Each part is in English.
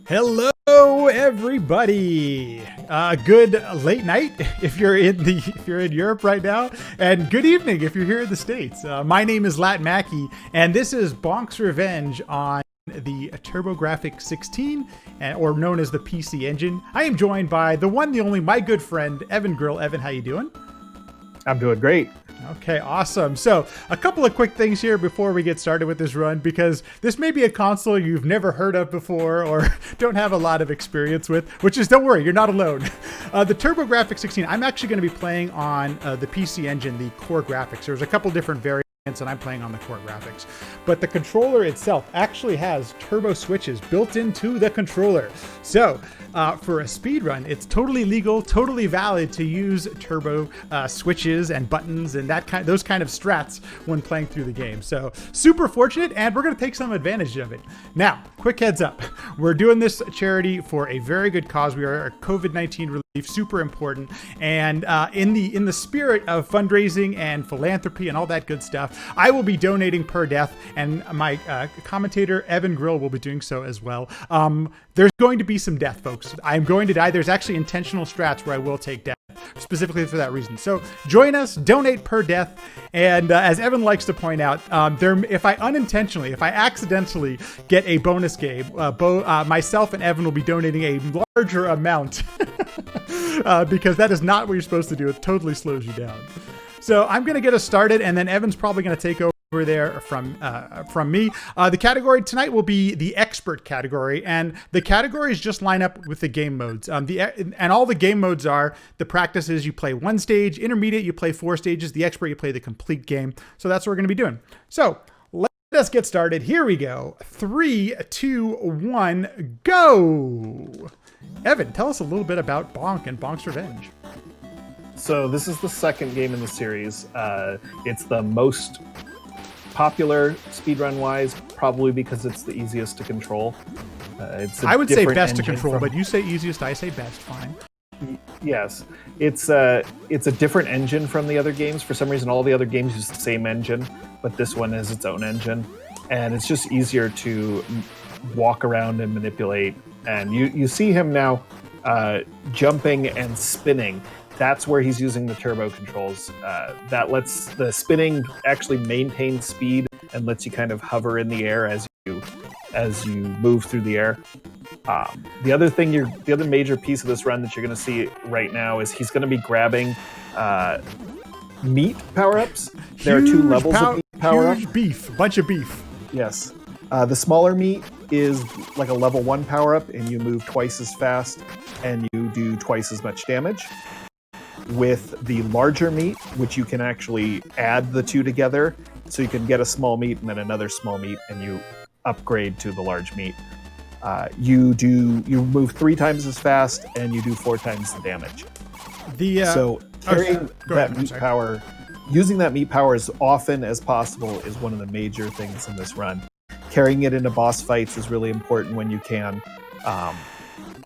Hello, everybody. Good late night if you're in Europe right now, and good evening if you're here in the States. My name is LattMackey, and this is Bonk's Revenge on the TurboGrafx 16, or known as the PC Engine. I am joined by the one, the only, my good friend Evan Grill. Evan, how you doing? I'm doing great. Okay, awesome. So a couple of quick things here before we get started with this run, because this may be a console you've never heard of before or don't have a lot of experience with, which is, don't worry, you're not alone. The TurboGrafx 16, I'm actually going to be playing on the PC Engine, the core graphics. There's a couple different variants, and I'm playing on the core graphics. But the controller itself actually has turbo switches built into the controller. So for a speedrun, it's totally legal, totally valid to use turbo switches and buttons and those kind of strats when playing through the game. So super fortunate, and we're going to take some advantage of it. Now, quick heads up. We're doing this charity for a very good cause. We are a COVID-19 relief, super important. And in the spirit of fundraising and philanthropy and all that good stuff, I will be donating per death, and my commentator, Evan Grill, will be doing so as well. There's going to be some death, folks. I'm going to die. There's actually intentional strats where I will take death, specifically for that reason. So join us, donate per death, and as Evan likes to point out, if I accidentally get a bonus game, myself and Evan will be donating a larger amount because that is not what you're supposed to do. It totally slows you down. So I'm going to get us started, and then Evan's probably going to take over there from me. The category tonight will be the expert category, and the categories just line up with the game modes. And all the game modes are: the practice is you play one stage, intermediate you play 4 stages, the expert you play the complete game. So that's what we're going to be doing. So let us get started. Here we go. 3, 2, 1, go! Evan, tell us a little bit about Bonk and Bonk's Revenge. So this is the second game in the series. It's the most popular speedrun-wise, probably because it's the easiest to control. I would say best to control, but you say easiest, I say best. Fine. Yes, it's a different engine from the other games. For some reason, all the other games use the same engine, but this one has its own engine, and it's just easier to walk around and manipulate. And you see him now jumping and spinning. That's where he's using the turbo controls. That lets the spinning actually maintain speed and lets you kind of hover in the air as you move through the air. The other major piece of this run that you're going to see right now is he's going to be grabbing meat power-ups. There are 2 levels of meat power-up. Huge beef, bunch of beef. Yes. The smaller meat is like a level 1 power-up, and you move twice as fast and you do twice as much damage. With the larger meat, which you can actually add the 2 together, so you can get a small meat and then another small meat, and you upgrade to the large meat. You move 3 times as fast and you do 4 times the damage. Carrying that meat power, using that meat power as often as possible is one of the major things in this run. Carrying it into boss fights is really important when you can.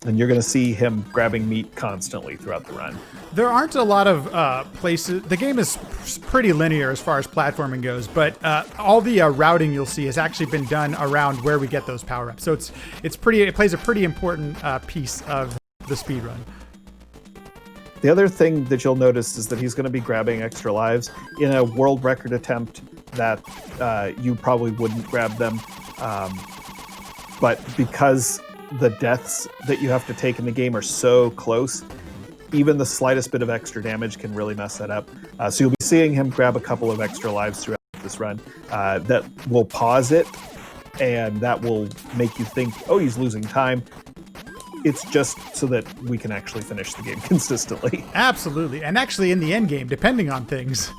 And you're going to see him grabbing meat constantly throughout the run. There aren't a lot of places. The game is pretty linear as far as platforming goes, but all the routing you'll see has actually been done around where we get those power-ups. So it plays a pretty important piece of the speedrun. The other thing that you'll notice is that he's going to be grabbing extra lives in a world record attempt that you probably wouldn't grab them. But because the deaths that you have to take in the game are so close, even the slightest bit of extra damage can really mess that up. So you'll be seeing him grab a couple of extra lives throughout this run. That will pause it, and that will make you think, oh, he's losing time. It's just so that we can actually finish the game consistently. Absolutely. And actually in the end game, depending on things,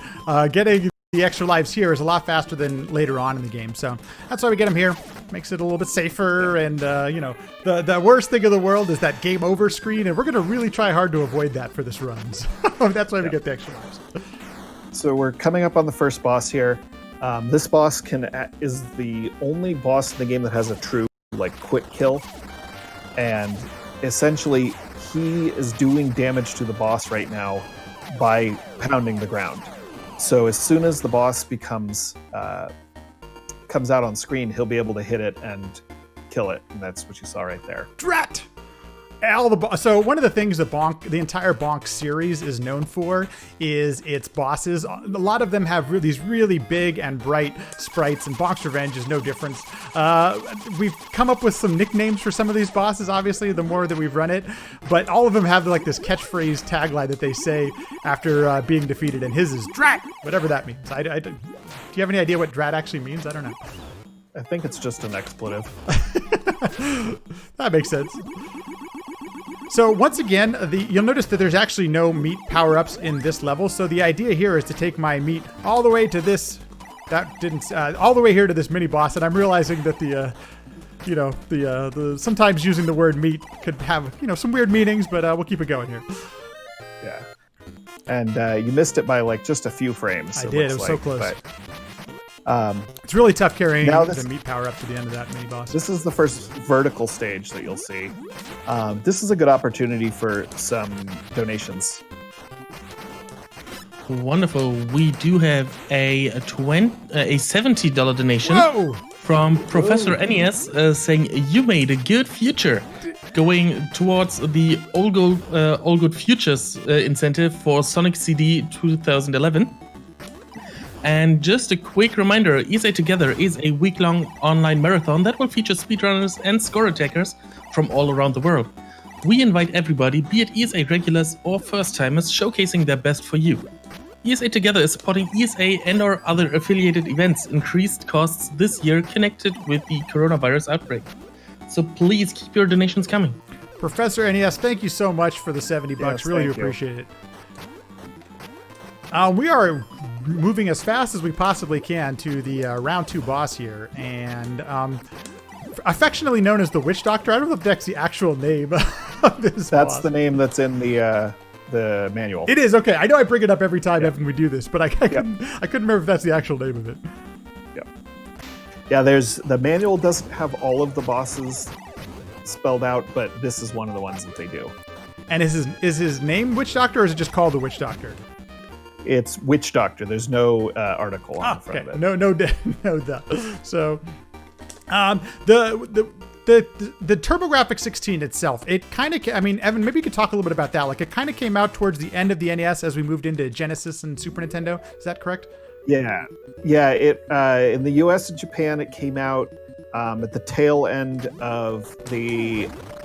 getting the extra lives here is a lot faster than later on in the game. So that's why we get them here. Makes it a little bit safer. And, the worst thing in the world is that game over screen. And we're going to really try hard to avoid that for this run. So that's why we get the extra lives. So we're coming up on the first boss here. This boss is the only boss in the game that has a true quick kill. And essentially, he is doing damage to the boss right now by pounding the ground. So as soon as the boss comes out on screen, he'll be able to hit it and kill it, and that's what you saw right there. Drat! So one of the things that the entire Bonk series is known for is its bosses. A lot of them have these really big and bright sprites, and Bonk's Revenge is no different. We've come up with some nicknames for some of these bosses, obviously, the more that we've run it, but all of them have like this catchphrase tagline that they say after being defeated, and his is Drat, whatever that means. Do you have any idea what Drat actually means? I don't know. I think it's just an expletive. That makes sense. So once again, you'll notice that there's actually no meat power-ups in this level. So the idea here is to take my meat all the way to this. All the way here to this mini boss, and I'm realizing that the sometimes using the word meat could have some weird meanings, but we'll keep it going here. Yeah, and you missed it by like just a few frames. I did. It was so close. But, it's really tough carrying the meat power up to the end of that mini boss. This is the first vertical stage that you'll see. This is a good opportunity for some donations. Wonderful. We do have a $70 donation from Professor NES saying, "You made a good future," going towards the All Good Futures incentive for Sonic CD 2011. And just a quick reminder, ESA Together is a week-long online marathon that will feature speedrunners and score attackers from all around the world. We invite everybody, be it ESA regulars or first-timers, showcasing their best for you. ESA Together is supporting ESA and our other affiliated events' increased costs this year connected with the coronavirus outbreak. So please keep your donations coming. Professor NES, thank you so much for the $70. Yes, really do appreciate it. We are moving as fast as we possibly can to the round 2 boss here, and affectionately known as the Witch Doctor. I don't know if that's the actual name of this That's boss. the name that's in the manual. It is, okay. I know I bring it up every time after we do this, but I couldn't remember if that's the actual name of it. Yeah, the manual doesn't have all of the bosses spelled out, but this is one of the ones that they do. And is his name Witch Doctor, or is it just called the Witch Doctor? It's Witch Doctor. There's no article on the front of it. No, duh. So, the TurboGrafx 16 itself, it kind of, Evan, maybe you could talk a little bit about that. Like, it kind of came out towards the end of the NES as we moved into Genesis and Super Nintendo. Is that correct? Yeah. It in the US and Japan, it came out at the tail end of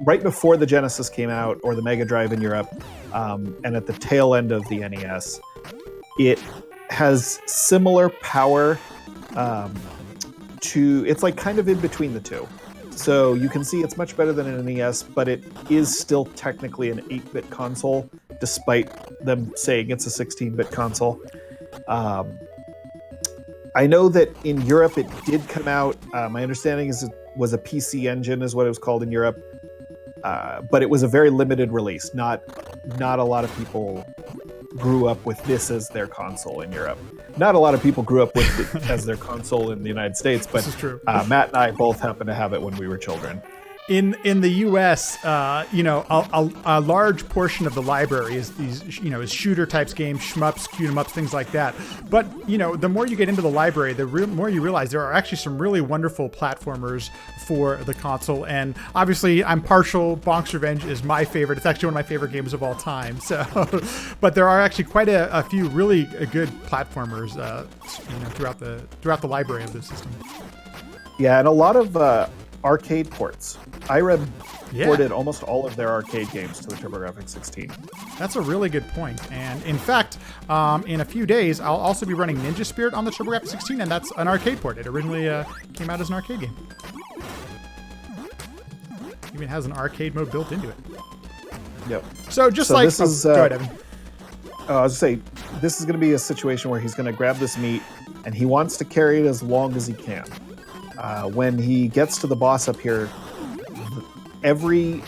right before the Genesis came out, or the Mega Drive in Europe, and at the tail end of the NES. It has similar power it's like kind of in between the two. So you can see it's much better than an NES, but it is still technically an 8-bit console, despite them saying it's a 16-bit console. I know that in Europe it did come out, my understanding is it was a PC Engine is what it was called in Europe, but it was a very limited release. Not a lot of people grew up with this as their console in Europe. Not a lot of people grew up with it as their console in the United States, but this is true. Matt and I both happened to have it when we were children. In the U.S., a large portion of the library is these, is shooter types games, shmups, shoot 'em ups, things like that. But the more you get into the library, the more you realize there are actually some really wonderful platformers for the console. And obviously, I'm partial. Bonk's Revenge is my favorite. It's actually one of my favorite games of all time. So, but there are actually quite a few really good platformers, throughout the library of the system. Yeah, and a lot of arcade ports. IREB ported almost all of their arcade games to the TurboGrafx 16. That's a really good point. And in fact, in a few days, I'll also be running Ninja Spirit on the TurboGrafx 16, and that's an arcade port. It originally came out as an arcade game. Even has an arcade mode built into it. Yep. So go ahead, Evan. I was going to say, this is going to be a situation where he's going to grab this meat, and he wants to carry it as long as he can. When he gets to the boss up here, every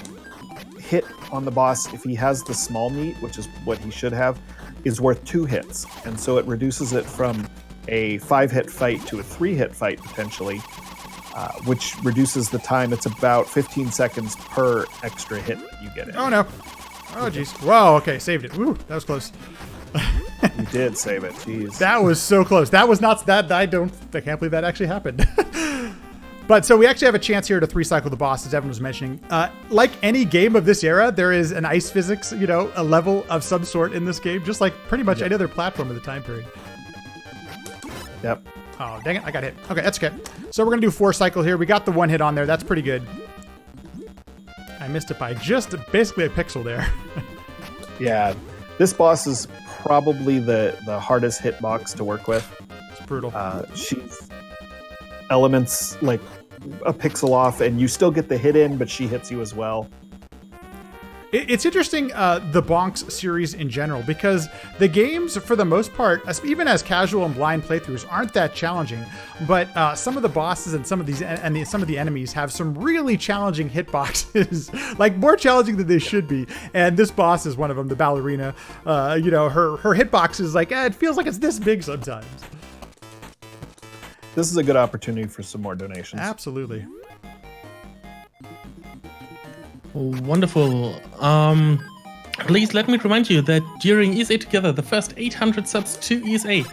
hit on the boss, if he has the small meat, which is what he should have, is worth 2 hits. And so it reduces it from a 5-hit fight to a 3-hit fight, potentially, which reduces the time. It's about 15 seconds per extra hit that you get in. Oh, no. Oh, jeez. Whoa, okay, saved it. Woo, that was close. You did save it. Jeez. That was so close. That was not that. I can't believe that actually happened. But so we actually have a chance here to 3-cycle the boss, as Evan was mentioning. Like any game of this era, there is an ice physics, a level of some sort in this game, just like pretty much any other platform of the time period. Yep. Oh, dang it. I got hit. Okay, that's okay. So we're going to do 4-cycle here. We got the 1 hit on there. That's pretty good. I missed it by just basically a pixel there. Yeah. This boss is probably the hardest hitbox to work with. It's brutal. She's elements like a pixel off, and you still get the hit in, but she hits you as well. It's interesting, the Bonks series in general, because the games, for the most part, even as casual and blind playthroughs, aren't that challenging. But some of the bosses and some of the enemies have some really challenging hitboxes, like more challenging than they should be. And this boss is one of them, the ballerina. Her hitbox is like, it feels like it's this big sometimes. This is a good opportunity for some more donations. Absolutely. Wonderful. Please let me remind you that during ESA Together, the first 800 subs to ESA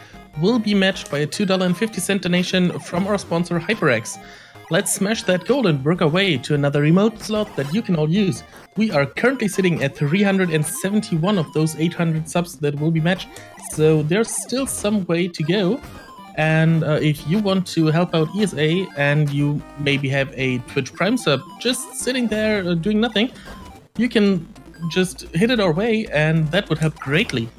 will be matched by a $2.50 donation from our sponsor HyperX. Let's smash that goal and work our way to another remote slot that you can all use. We are currently sitting at 371 of those 800 subs that will be matched, so there's still some way to go. And if you want to help out ESA and you maybe have a Twitch Prime sub just sitting there doing nothing, you can just hit it our way, and that would help greatly.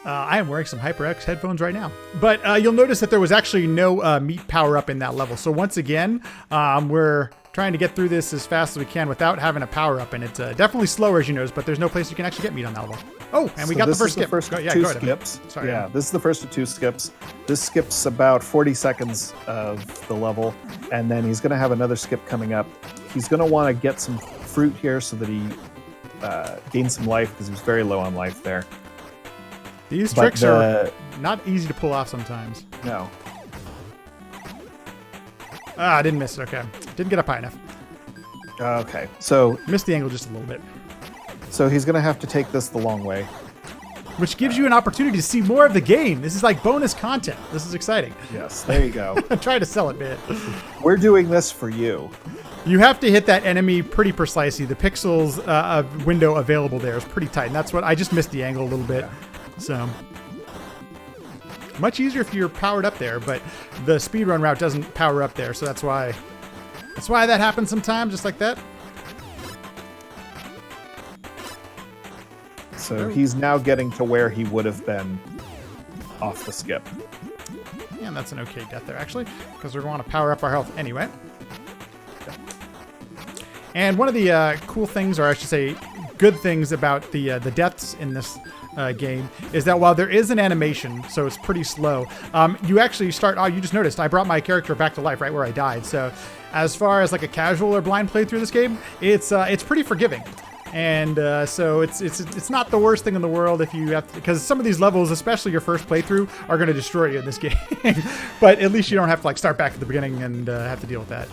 I am wearing some HyperX headphones right now. But you'll notice that there was actually no meat power-up in that level. So once again, we're trying to get through this as fast as we can without having a power-up. And it's definitely slower, as you notice, but there's no place you can actually get meat on that level. Oh, and we got the first skip. This is the first Go two ahead. skips. Sorry. Yeah, this is the first of 2 skips. This skips about 40 seconds of the level, and then he's going to have another skip coming up. He's going to want to get some fruit here so that he gains some life, because he was very low on life there. These tricks are not easy to pull off sometimes. No. I didn't miss it. Okay. Didn't get up high enough. Okay, so Missed the angle just a little bit. so he's going to have to take this the long way. Which gives you an opportunity to see more of the game. This is like bonus content. This is exciting. Yes, there you go. Try to sell it, man. We're doing this for you. You have to hit that enemy pretty precisely. The pixels window available there is pretty tight. And that's what I just missed the angle a little bit. So much easier if you're powered up there, but the speedrun route doesn't power up there. So that's why that happens sometimes, just like that. So he's now getting to where he would have been off the skip. Yeah, and that's an okay death there, actually, because we're going to power up our health anyway. And one of the cool things, or I should say good things about the deaths in this game is that while there is an animation, so it's pretty slow, you actually start, you just noticed, I brought my character back to life right where I died. So as far as like a casual or blind playthrough of this game, it's pretty forgiving. And so it's not the worst thing in the world if you have to, because some of these levels, especially your first playthrough, are going to destroy you in this game. But at least you don't have to like start back at the beginning and have to deal with that.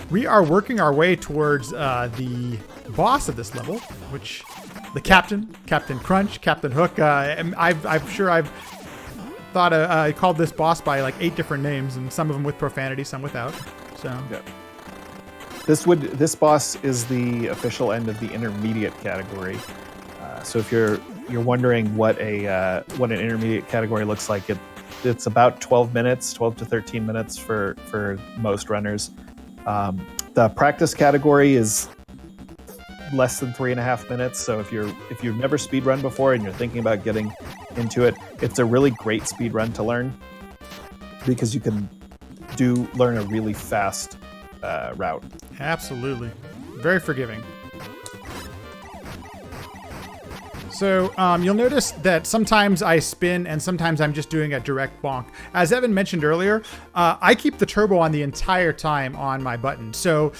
We are working our way towards the boss of this level, which the Captain Crunch, Captain Hook. I'm sure I've thought I called this boss by like 8 different names, and some of them with profanity, some without. So. Yeah. This boss is the official end of the intermediate category. So if you're wondering what an intermediate category looks like, it's about 12 to 13 minutes for most runners. The practice category is less than 3.5 minutes. So if you've never speedrun before and you're thinking about getting into it, it's a really great speedrun to learn, because you can learn a really fast route. Absolutely. Very forgiving. So you'll notice that sometimes I spin and sometimes I'm just doing a direct bonk. As Evan mentioned earlier, I keep the turbo on the entire time on my button. So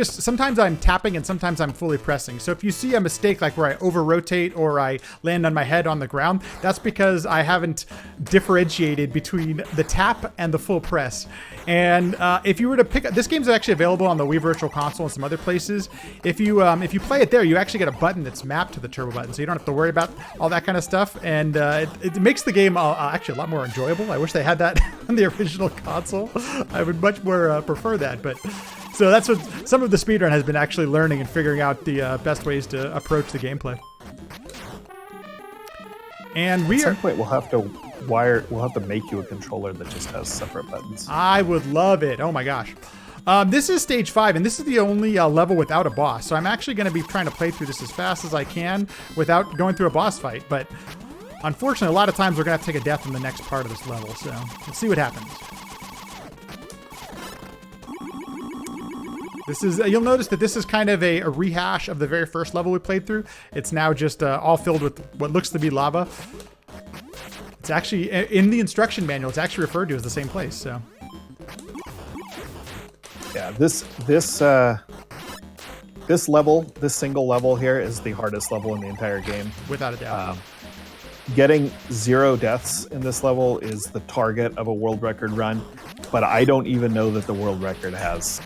sometimes I'm tapping and sometimes I'm fully pressing. So if you see a mistake like where I over rotate or I land on my head on the ground, that's because I haven't differentiated between the tap and the full press. And if you were to pick up, this game's actually available on the Wii Virtual Console and some other places. If you play it there, you actually get a button that's mapped to the turbo button, so you don't have to worry worry about all that kind of stuff. And it makes the game actually a lot more enjoyable. I wish they had that on the original console. I would much more prefer that. But so that's what some of the speedrun has been actually learning and figuring out the best ways to approach the gameplay. And at some point we'll have to make you a controller that just has separate buttons. I would love it. Oh my gosh. This is stage 5, and this is the only level without a boss. So I'm actually going to be trying to play through this as fast as I can without going through a boss fight. But unfortunately, a lot of times we're going to have to take a death in the next part of this level. So let's see what happens. This is, you'll notice that this is kind of a rehash of the very first level we played through. It's now just all filled with what looks to be lava. It's actually, in the instruction manual, it's actually referred to as the same place, so. Yeah, this single level here is the hardest level in the entire game. Without a doubt. Getting 0 deaths in this level is the target of a world record run, but I don't even know that the world record has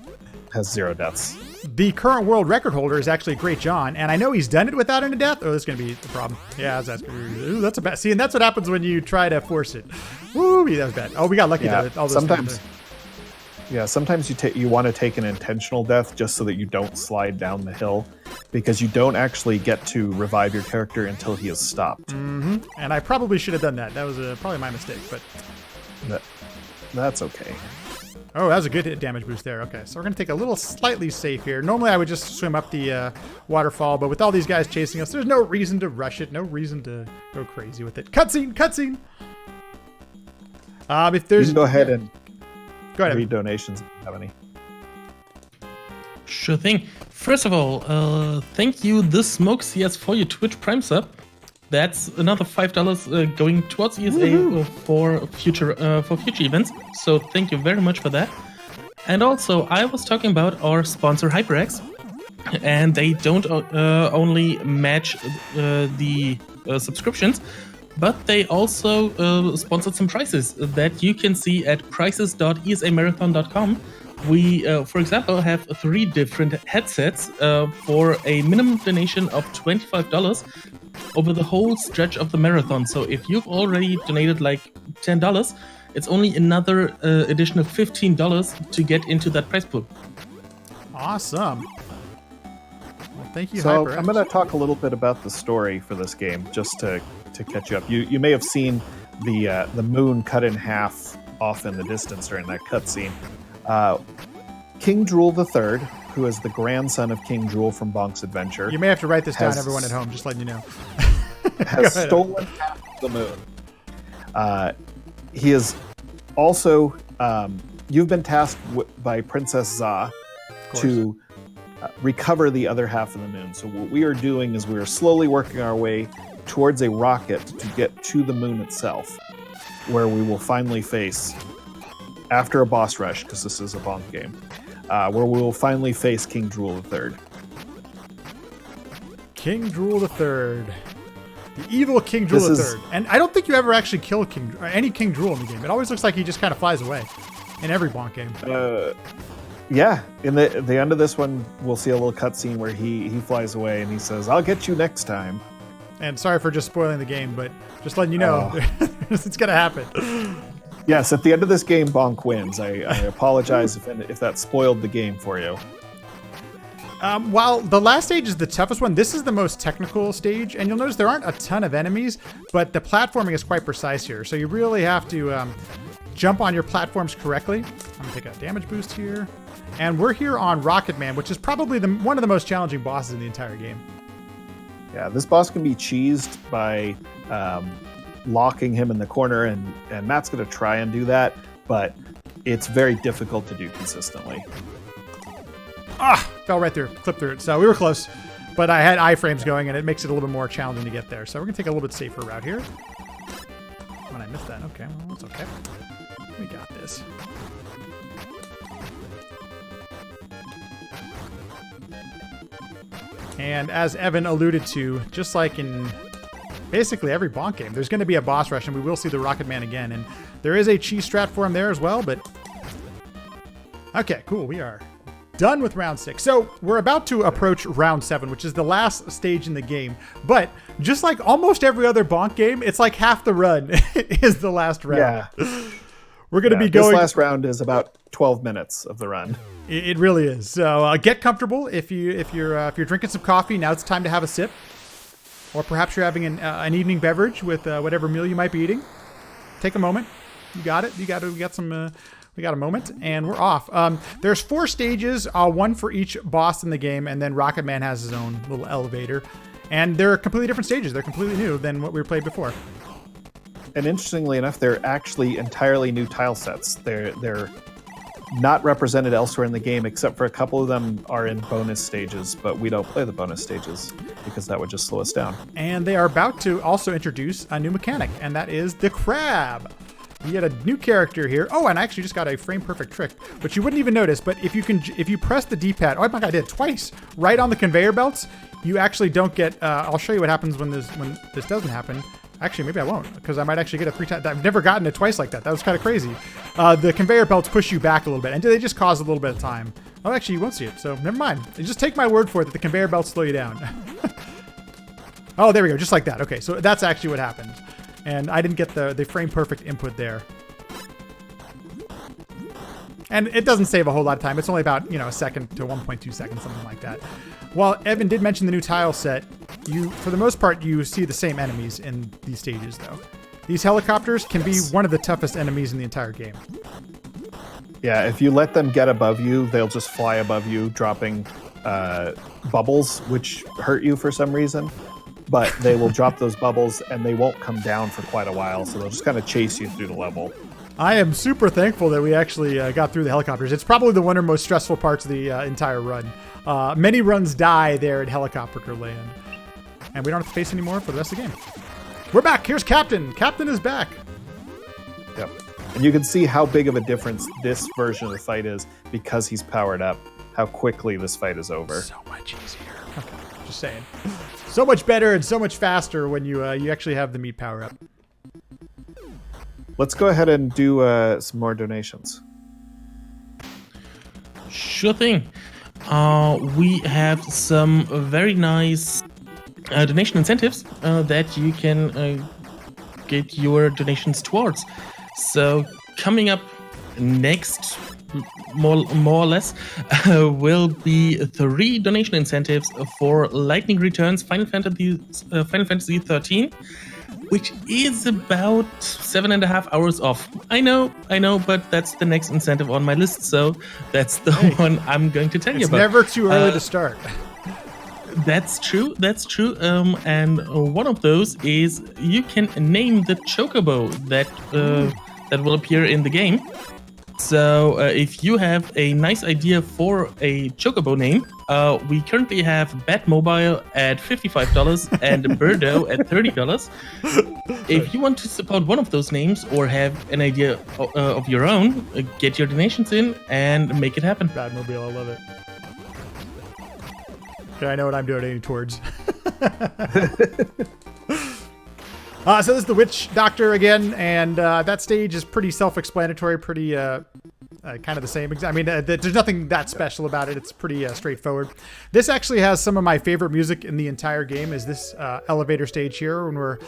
0 deaths. The current world record holder is actually Great John, and I know he's done it without any death. Oh, that's going to be the problem. Yeah, that's a bad. See, and that's what happens when you try to force it. Woo, that was bad. Oh, we got lucky. Yeah, all sometimes you want to take an intentional death just so that you don't slide down the hill, because you don't actually get to revive your character until he is stopped. Mm-hmm. And I probably should have done that. That was probably my mistake, but that's okay. Oh, that was a good hit damage boost there. Okay, so we're going to take a little slightly safe here. Normally, I would just swim up the waterfall, but with all these guys chasing us, there's no reason to rush it. No reason to go crazy with it. Cutscene! Cutscene! If there's... You can go ahead and read donations if you have any. Sure thing. First of all, thank you, The Smoke CS, for your Twitch Prime sub. That's another $5 going towards ESA for future events. So thank you very much for that. And also, I was talking about our sponsor HyperX, and they don't only match the subscriptions, but they also sponsored some prizes that you can see at prices.esamarathon.com. We, for example, have 3 different headsets for a minimum donation of $25 over the whole stretch of the marathon. So if you've already donated like $10, it's only another additional $15 to get into that prize pool. Awesome. Well, thank you, So HyperX. I'm going to talk a little bit about the story for this game, just to catch you up. You may have seen the moon cut in half off in the distance during that cutscene. King Drool III, who is the grandson of King Drool from Bonk's Adventure. You may have to write this down, everyone at home, just letting you know. Has stolen half of the moon. He is also, you've been tasked by Princess Za to recover the other half of the moon. So what we are doing is we are slowly working our way towards a rocket to get to the moon itself, where we will finally face, after a boss rush, because this is a Bonk game, where we will finally face King Drool III. King Drool III. The evil King Drool III. And I don't think you ever actually kill any King Drool in the game. It always looks like he just kind of flies away in every Bonk game. Yeah, in the end of this one, we'll see a little cutscene where he flies away and he says, "I'll get you next time." And sorry for just spoiling the game, but just letting you know, it's going to happen. Yes, at the end of this game, Bonk wins. I apologize if that spoiled the game for you. While the last stage is the toughest one, this is the most technical stage, and you'll notice there aren't a ton of enemies, but the platforming is quite precise here. So you really have to jump on your platforms correctly. I'm going to take a damage boost here. And we're here on Rocket Man, which is probably one of the most challenging bosses in the entire game. Yeah, this boss can be cheesed by locking him in the corner, and Matt's going to try and do that, but it's very difficult to do consistently. Fell right through, clipped through it. So we were close, but I had iframes going, and it makes it a little bit more challenging to get there. So we're going to take a little bit safer route here. When I missed that, okay, well, that's okay. We got this. And as Evan alluded to, just like in basically every Bonk game, there's going to be a boss rush, and we will see the Rocket Man again. And there is a cheese strat for him there as well, but... Okay, cool, we are done with round 6. So we're about to approach round 7, which is the last stage in the game. But just like almost every other Bonk game, it's like half the run is the last round. Yeah. We're going to be going. This last round is about 12 minutes of the run. It really is. So get comfortable. If you're drinking some coffee, now it's time to have a sip. Or perhaps you're having an evening beverage with whatever meal you might be eating. Take a moment. You got it. We got a moment, and we're off. There's 4 stages, 1 for each boss in the game, and then Rocket Man has his own little elevator. And they're completely different stages. They're completely new than what we played before. And interestingly enough, they're actually entirely new tile sets. They're not represented elsewhere in the game, except for a couple of them are in bonus stages, but we don't play the bonus stages because that would just slow us down. And they are about to also introduce a new mechanic, and that is the crab. You get a new character here. Oh, and I actually just got a frame perfect trick, which you wouldn't even notice. But if you press the D-pad, oh my god, I did it twice, right on the conveyor belts, you actually don't get. I'll show you what happens when this doesn't happen. Actually, maybe I won't, because I might actually get it 3 times. I've never gotten it twice like that. That was kind of crazy. The conveyor belts push you back a little bit, and they just cause a little bit of time. Oh, actually, you won't see it, so never mind. You just take my word for it that the conveyor belts slow you down. Oh, there we go, just like that. Okay, so that's actually what happened. And I didn't get the frame perfect input there. And it doesn't save a whole lot of time. It's only about, a second to 1.2 seconds, something like that. While Evan did mention the new tile set, for the most part, you see the same enemies in these stages, though. These helicopters can be one of the toughest enemies in the entire game. Yeah, if you let them get above you, they'll just fly above you, dropping bubbles, which hurt you for some reason. But they will drop those bubbles, and they won't come down for quite a while, so they'll just kind of chase you through the level. I am super thankful that we actually got through the helicopters. It's probably the one of the most stressful parts of the entire run. Many runs die there at Helicopter Land. And we don't have to face anymore for the rest of the game. We're back. Here's Captain. Captain is back. Yep. And you can see how big of a difference this version of the fight is because he's powered up, how quickly this fight is over. So much easier. Okay, just saying. So much better and so much faster when you actually have the meat power up. Let's go ahead and do some more donations. Sure thing. We have some very nice donation incentives that you can get your donations towards. So coming up next, more or less, will be 3 donation incentives for Lightning Returns Final Fantasy 13, which is about 7.5 hours off. I know, but that's the next incentive on my list, so that's the one I'm going to tell you about. It's never too early to start. That's true. And one of those is you can name the chocobo that will appear in the game. So if you have a nice idea for a chocobo name, we currently have Batmobile at $55 and Birdo at $30. If you want to support one of those names or have an idea of your own, get your donations in and make it happen. Batmobile, I love it. Okay, I know what I'm donating towards. So this is the Witch Doctor again, and that stage is pretty self-explanatory, pretty kind of the same. I mean, there's nothing that special about it. It's pretty straightforward. This actually has some of my favorite music in the entire game, is this elevator stage here when we're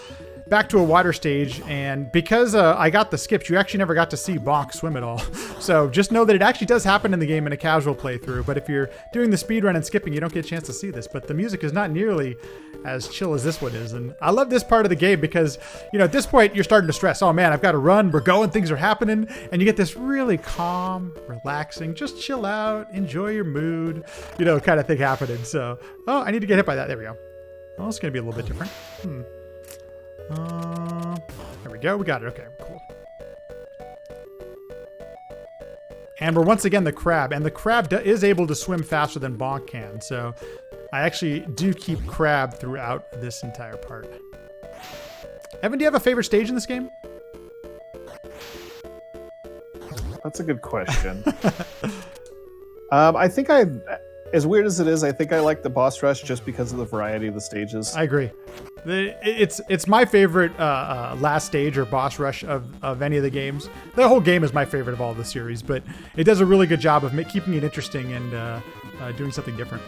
back to a water stage. And because I got the skips, you actually never got to see Bonk swim at all. So just know that it actually does happen in the game in a casual playthrough. But if you're doing the speedrun and skipping, you don't get a chance to see this. But the music is not nearly as chill as this one is. And I love this part of the game because, at this point, you're starting to stress. Oh, man, I've got to run. We're going. Things are happening. And you get this really calm, relaxing, just chill out, enjoy your mood, kind of thing happening. So, oh, I need to get hit by that. There we go. Well, it's going to be a little bit different. There we go. We got it. Okay, cool. And we're once again the crab. And the crab is able to swim faster than Bonk can. So I actually do keep crab throughout this entire part. Evan, do you have a favorite stage in this game? That's a good question. I think as weird as it is, I think I like the boss rush just because of the variety of the stages. I agree. It's my favorite last stage or boss rush of any of the games. The whole game is my favorite of all the series, but it does a really good job of keeping it interesting and doing something different.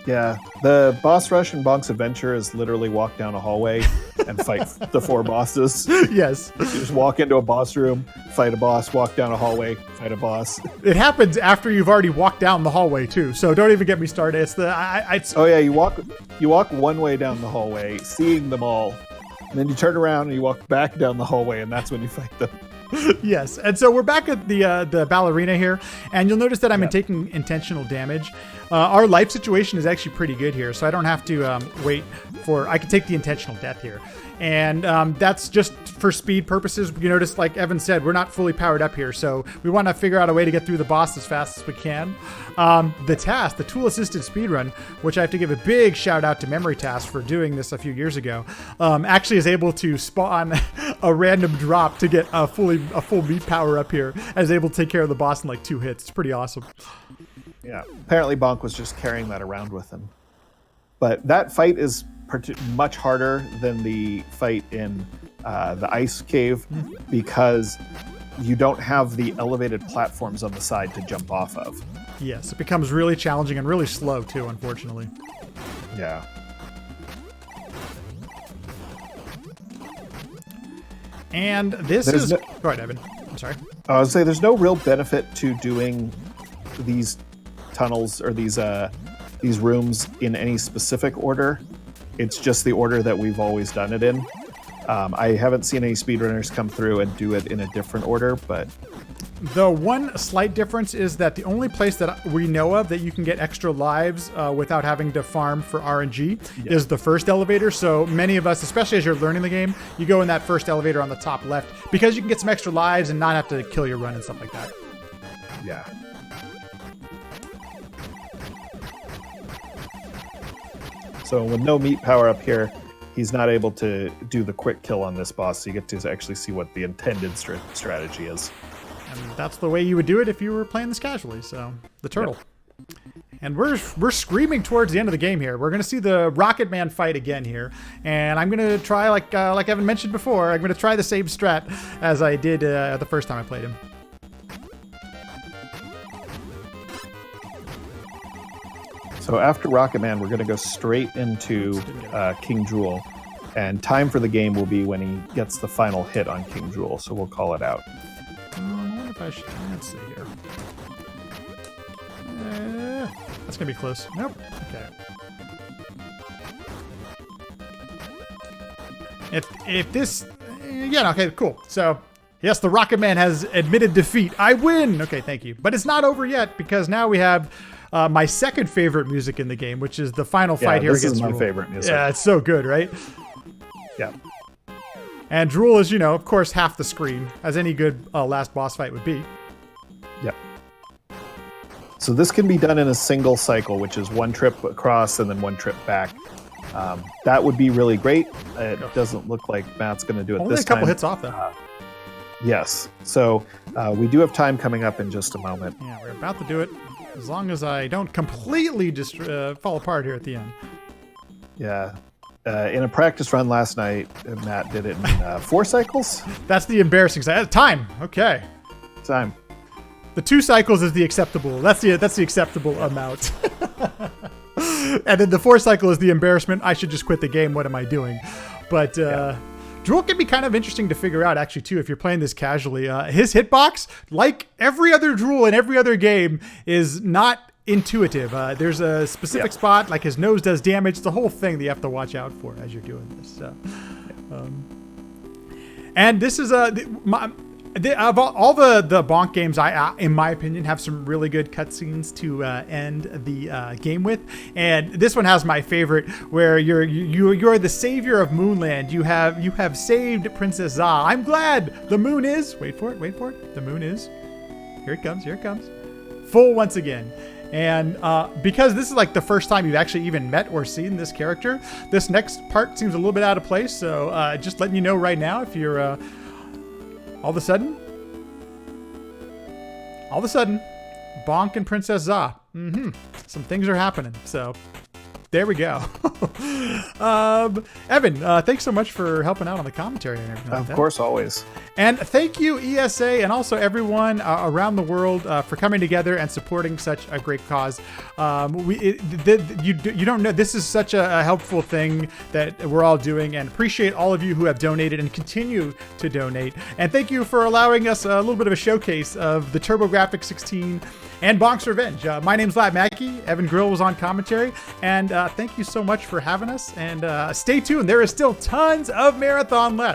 Yeah, the boss rush in Bonk's Adventure is literally walk down a hallway and fight the 4 bosses. Yes. You just walk into a boss room, fight a boss, walk down a hallway, fight a boss. It happens after you've already walked down the hallway too, so don't even get me started. It's the Oh yeah, you walk one way down the hallway, seeing them all, and then you turn around and you walk back down the hallway, and that's when you fight them. Yes, and so we're back at the ballerina here, and you'll notice that I'm taking intentional damage. Our life situation is actually pretty good here, so I don't have to wait for... I can take the intentional death here. And that's just for speed purposes. You notice, like Evan said, we're not fully powered up here, so we want to figure out a way to get through the boss as fast as we can. The task, the tool-assisted speedrun, which I have to give a big shout-out to Memory Task for doing this a few years ago, actually is able to spawn a random drop to get a full meat power up here, and is able to take care of the boss in like 2 hits. It's pretty awesome. Yeah, apparently Bonk was just carrying that around with him. But that fight is much harder than the fight in the ice cave because you don't have the elevated platforms on the side to jump off of. Yes, it becomes really challenging and really slow too, unfortunately. Yeah. And this is... Go ahead, Evan. I'm sorry. I would say there's no real benefit to doing these tunnels or these rooms in any specific order. It's just the order that we've always done it in. I haven't seen any speedrunners come through and do it in a different order, but... The one slight difference is that the only place that we know of that you can get extra lives without having to farm for RNG is the first elevator. So many of us, especially as you're learning the game, you go in that first elevator on the top left because you can get some extra lives and not have to kill your run and stuff like that. Yeah. So with no meat power up here, he's not able to do the quick kill on this boss. So you get to actually see what the intended strategy is. And that's the way you would do it if you were playing this casually. So the turtle. Yep. And we're screaming towards the end of the game here. We're going to see the Rocket Man fight again here. And I'm going to try, like Evan mentioned before, I'm going to try the same strat as I did the first time I played him. So after Rocket Man, we're going to go straight into King Drool. And time for the game will be when he gets the final hit on King Drool. So we'll call it out. I wonder if I should... Let's see here. That's going to be close. Nope. Okay. If this... Yeah, okay, cool. So, yes, the Rocket Man has admitted defeat. I win! Okay, thank you. But it's not over yet, because now we have my second favorite music in the game, which is the final fight here against Drool. This is my favorite music. Yeah, it's so good, right? Yeah. And Drool is, of course, half the screen, as any good last boss fight would be. Yep. So this can be done in a single cycle, which is one trip across and then one trip back. That would be really great. It doesn't look like Matt's going to do it Only this time. Only a couple hits off, though. Yes. So we do have time coming up in just a moment. Yeah, we're about to do it. As long as I don't completely just fall apart here at the end. Yeah. In a practice run last night, Matt did it in 4 cycles. That's the embarrassing side. Time. Okay. Time. The 2 cycles is the acceptable. That's the acceptable amount. And then the 4 cycle is the embarrassment. I should just quit the game. What am I doing? But Drool can be kind of interesting to figure out, actually, too, if you're playing this casually. His hitbox, like every other Drool in every other game, is not intuitive. There's a specific spot, like his nose does damage. It's the whole thing that you have to watch out for as you're doing this. So, and this is of all the Bonk games, in my opinion, have some really good cutscenes to end the game with. And this one has my favorite, where you're the savior of Moonland. You have saved Princess Za. I'm glad the moon is. Wait for it. The moon is. Here it comes. Full once again. And because this is like the first time you've actually even met or seen this character, this next part seems a little bit out of place. So just letting you know right now, if you're all of a sudden, Bonk and Princess Za. Some things are happening. So there we go. Evan, thanks so much for helping out on the commentary and everything. Of course, always. And thank you, ESA, and also everyone around the world for coming together and supporting such a great cause. You don't know, this is such a helpful thing that we're all doing, and appreciate all of you who have donated and continue to donate. And thank you for allowing us a little bit of a showcase of the TurboGrafx 16 and Bonk's Revenge. My name's LattMackey. Evan Grill was on commentary, and thank you so much for having us. And stay tuned. There is still tons of marathon left.